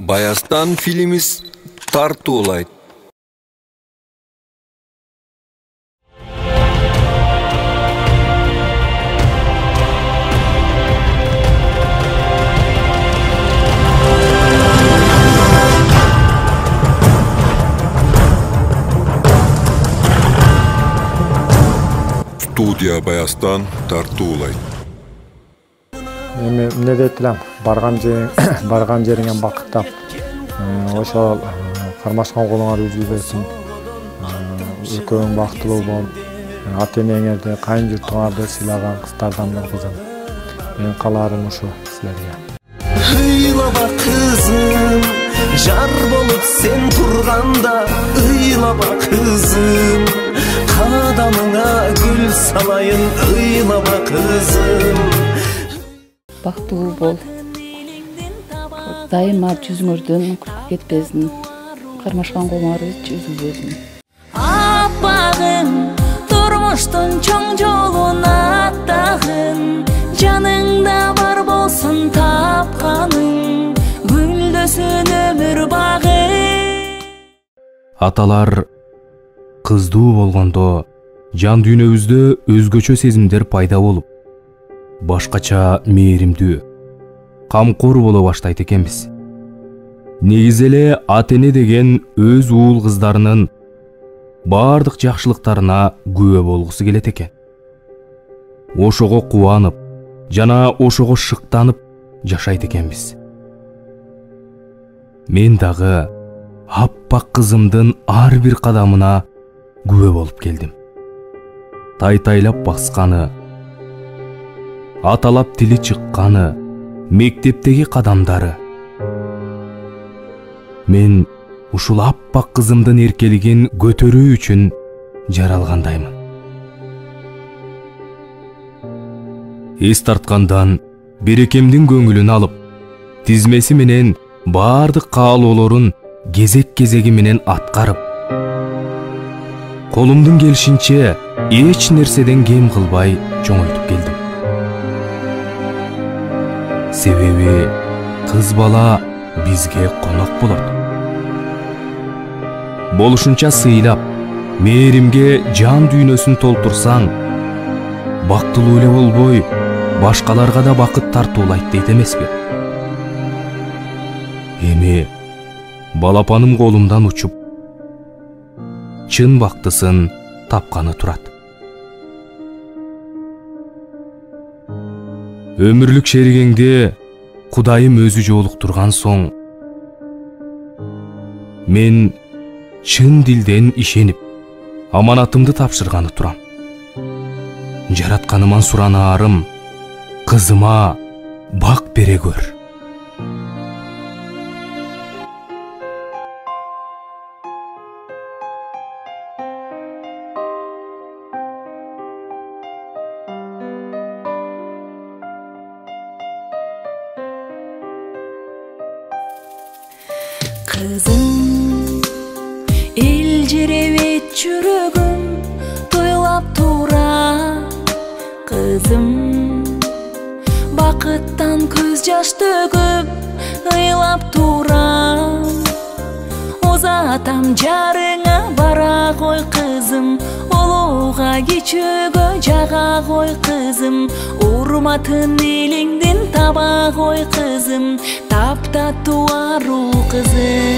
Баястан фильмиз тартуулайт. Студия Баястан тартуулайт. Эми эмне дейт элем, барган жериңе бакыттап, ошол кармашкан колуңар үзүлбөсүн, экөөң бактылуу бол, ата-энеңерди, кайын журтуңарды сыйлаган кыздардан бир кызым. Мен кааларым ушу силерге. Ыйлаба кызым, жар болуп сен турганда, ыйлаба кызым, кадамыңа гүл салайын, ыйлаба кызым. Бактылуу бол. Дайыма жүзүңөрдөн күлүп кетпесин. Кармашкан колуңарыбыз үзүлбөсүн. Аппагым, турмуштун чоң жолун аттагын, жаныңда бар болсун тапканың, гүлдөсүн өмүр багы. Аталар кыздуу болгондо жан дүйнөбүздө өзгөчө сезимдер пайда болуп, башкача мээримдүү, камкор боло баштайт экенбиз. Негизи эле ата-эне деген өз уул кыздарынын баардык жакшылыктарына күбө болгусу келет экен. Ошого кубанып, жана ошого шыктанып жашайт экенбиз. Мен дагы аппак кызымдын ар бир кадамына күбө болуп келдим. Тайтайлап басканы, аталап тили чыкканы, мектептеги кадамдары. Мен ушул аппак кызымдын эркелигин көтөрүү үчүн жаралгандаймын. Эс тарткандан берекемдин көңүлүн алып, тизмеси менен баардык каалоолорун кезек-кезеги менен аткарып, колумдун келишинче эч нерседен кем кылбай чоңойтуп келдим. Себеби кыз бала бизге конок болот. Болушунча сыйлап, мээримге жан дүйнөсүн толтурсаң, бактылуу эле болбой, башкаларга да бакыт тартуулайт дейт эмеспи? Эми балапаным колумдан учуп, чын бактысын тапканы турат. Өмүрлүк шеригеңди Кудайым өзү жолуктурган соң, мен чын дилден ишенип, аманатымды тапшырганы турам. Жаратканыман суранаарым, кызыма бак бере көр. Kızım, elcerewet жүрөгүм тойлап тура. Kızım, бакыттан көз жаш төгүп ыйлап тура. Озатам жарыңа бара кой кызым, олууга кичүүгө жага кой кызым, урматын элиңден таба кой кызым, таптаттуу аруу кызым.